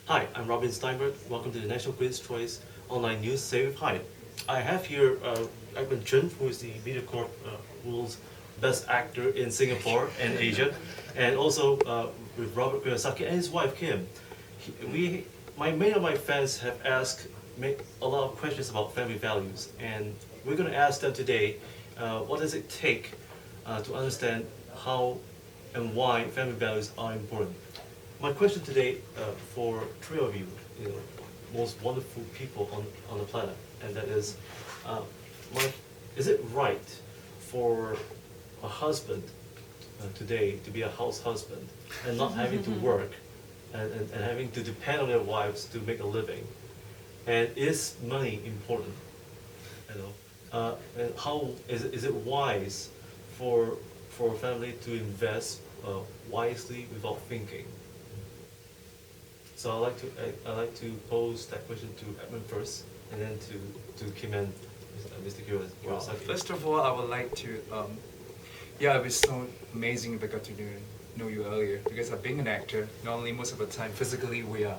Hi, I'm Robin Steinberg. Welcome to the National Critics' Choice Online News Save with Hyatt. I have here Edmund Chen, who is the MediaCorp World's Best Actor in Singapore and Asia, and also with Robert Kiyosaki and his wife Kim. Many of my fans have asked a lot of questions about family values, and we're going to ask them today, what does it take to understand how and why family values are important. My question today for three of you, you know, most wonderful people on the planet, and that is, uh, my, is it right for a husband today to be a house husband and not having to work and having to depend on their wives to make a living? And is money important? You know, and how is it wise for a family to invest wisely without thinking? So I like to pose that question to Edmund first, and then to Kim and Mr. Well, Kiyosaki. first of all, I would like to, yeah, it was so amazing if I got to know you earlier because being an actor, normally most of the time physically we are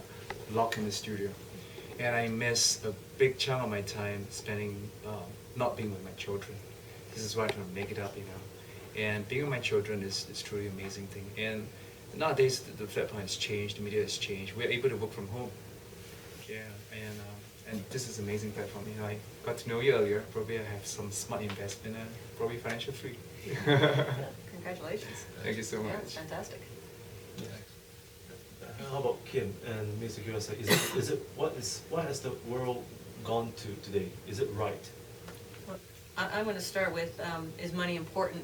locked in the studio, and I miss a big chunk of my time spending not being with my children. This is why I'm trying to make it up, you know. And being with my children is truly an amazing thing. And nowadays the platform has changed, the media has changed. We're able to work from home. Yeah, and this is an amazing platform. You know, I got to know you earlier. Probably I have some smart investment and probably financial free. Yeah, congratulations. Thank you so much. Yeah, it's fantastic. How about Kim and Mr. Kiyosaki? What has the world gone to today? Is it right? Well, I'm going to start with, is money important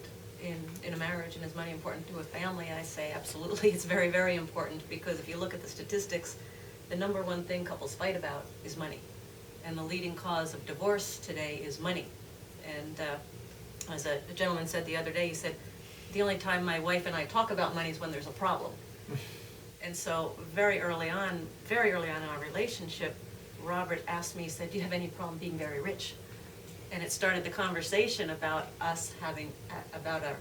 in a marriage, and is money important to a family? I say absolutely, it's very, very important, because if you look at the statistics, the number one thing couples fight about is money. And the leading cause of divorce today is money. And as a gentleman said the other day, he said, the only time my wife and I talk about money is when there's a problem. And so very early on in our relationship, Robert asked me, he said, do you have any problem being very rich? And it started the conversation about us having, about a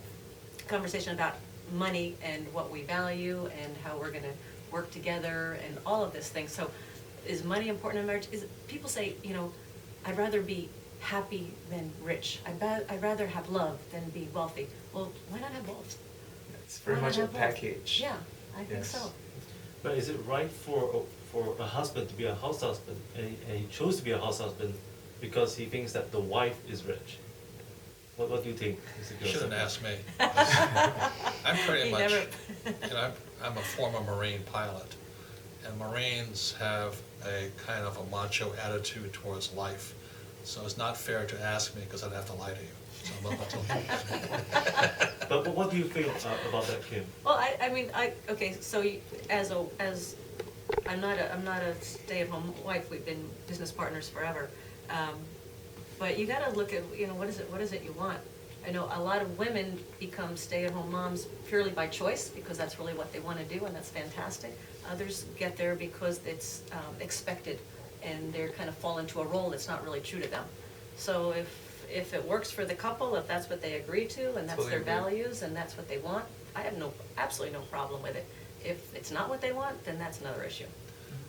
conversation about money and what we value and how we're gonna work together and all of this thing. So is money important in marriage? People say, you know, I'd rather be happy than rich. I'd rather have love than be wealthy. Well, why not have both? It's very Why not much a have both? package. Yeah, I think Yes. so. But is it right for a husband to be a house husband, and he chose to be a house husband because he thinks that the wife is rich? What do you think, Mr. You shouldn't Kiyosaki? ask me. I'm pretty He much, never- you know, I'm a former Marine pilot, and Marines have a kind of a macho attitude towards life. So it's not fair to ask me because I'd have to lie to you. So I'm not telling you. But what do you feel about that, Kim? Well, okay, so I'm not a stay-at-home wife. We've been business partners forever. But you gotta look at, you know, what is it you want? I know a lot of women become stay-at-home moms purely by choice, because that's really what they wanna do, and that's fantastic. Others get there because it's expected, and they're kind of fall into a role that's not really true to them. So if it works for the couple, if that's what they agree to, and that's Totally their agree. values, and that's what they want, I have absolutely no problem with it. If it's not what they want, then that's another issue.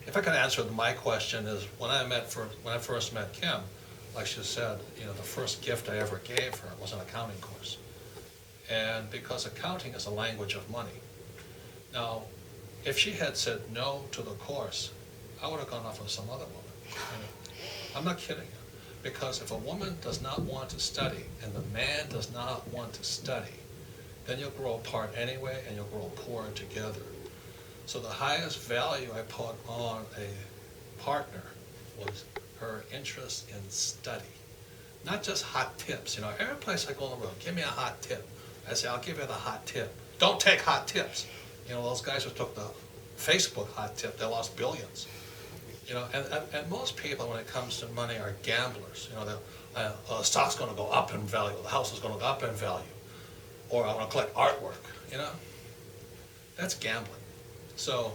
If I could answer my question is, when I first met Kim, like she said, you know, the first gift I ever gave her was an accounting course. And because accounting is a language of money. Now, if she had said no to the course, I would have gone off with some other woman. You know, I'm not kidding you. Because if a woman does not want to study and the man does not want to study, then you'll grow apart anyway and you'll grow poorer together. So the highest value I put on a partner was her interest in study. Not just hot tips, you know, every place I go in the world, give me a hot tip. I say, I'll give you the hot tip. Don't take hot tips. You know, those guys who took the Facebook hot tip, they lost billions. You know, and most people, when it comes to money, are gamblers. You know, the stock's going to go up in value, the house is going to go up in value, or I want to collect artwork. You know, that's gambling. So,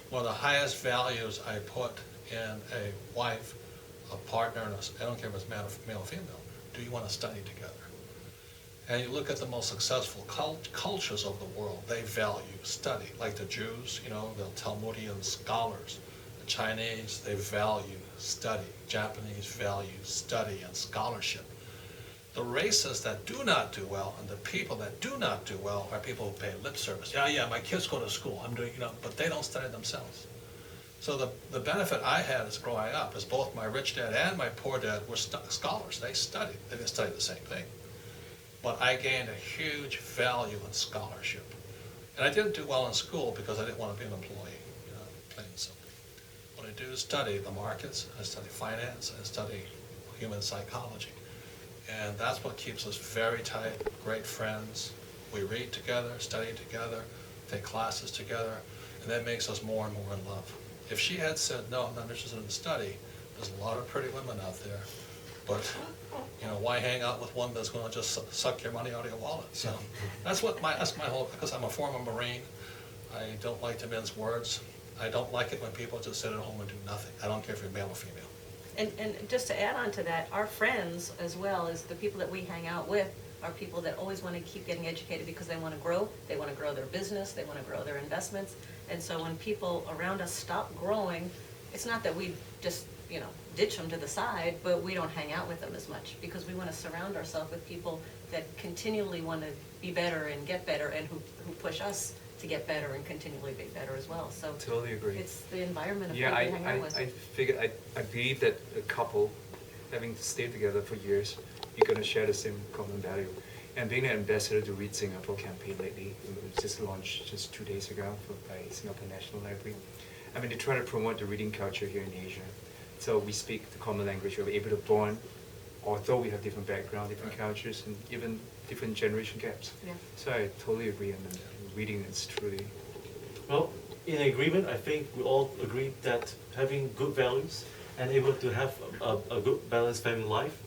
one of the highest values I put in a wife, a partner, and I don't care if it's male or female. Do you want to study together? And you look at the most successful cultures of the world, they value study. Like the Jews, you know, they're Talmudian scholars. The Chinese, they value study. Japanese value study and scholarship. The races that do not do well and the people that do not do well are people who pay lip service. Yeah, my kids go to school, I'm doing, but they don't study themselves. So the benefit I had as growing up is both my rich dad and my poor dad were scholars. They studied. They didn't study the same thing. But I gained a huge value in scholarship. And I didn't do well in school because I didn't want to be an employee, plain and simple. What I do is study the markets, I study finance, I study human psychology. And that's what keeps us very tight, great friends. We read together, study together, take classes together, and that makes us more and more in love. If she had said, no, I'm not interested in study, there's a lot of pretty women out there, but why hang out with one that's going to just suck your money out of your wallet? So that's my whole, because I'm a former Marine, I don't like to mince words. I don't like it when people just sit at home and do nothing. I don't care if you're male or female. And just to add on to that, our friends, as well as the people that we hang out with, are people that always want to keep getting educated because they want to grow their business, they want to grow their investments. And so when people around us stop growing, it's not that we just, ditch them to the side, but we don't hang out with them as much because we want to surround ourselves with people that continually want to be better and get better and who push us to get better and continually be better as well. So Totally agree. it's the environment of Yeah, people we hang out with. I figured, I believe that a couple, having stayed together for years, you're going to share the same common value. And being an ambassador to Read Singapore campaign lately, it was just launched just 2 days ago by Singapore National Library. I mean, they try to promote the reading culture here in Asia. So we speak the common language, we're able to bond, although we have different backgrounds, different cultures, and even different generation gaps. Yeah. So I totally agree, and reading is truly... Well, in agreement, I think we all agree that having good values and able to have a good balanced family life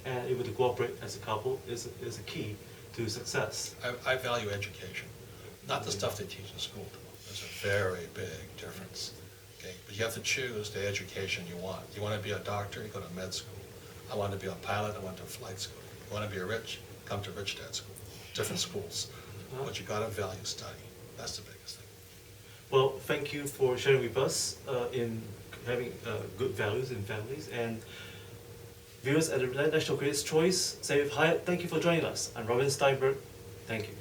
and able to cooperate as a couple is a key to success. I value education, not the stuff they teach in school. There's a very big difference. Okay? But you have to choose the education you want. You want to be a doctor, you go to med school. I want to be a pilot, I went to flight school. You want to be rich, come to rich dad school. Different schools. But you got to value study. That's the biggest thing. Well, thank you for sharing with us in having good values in families. And viewers at the National Critics' Choice, Save Hyatt, thank you for joining us. I'm Robin Stienberg. Thank you.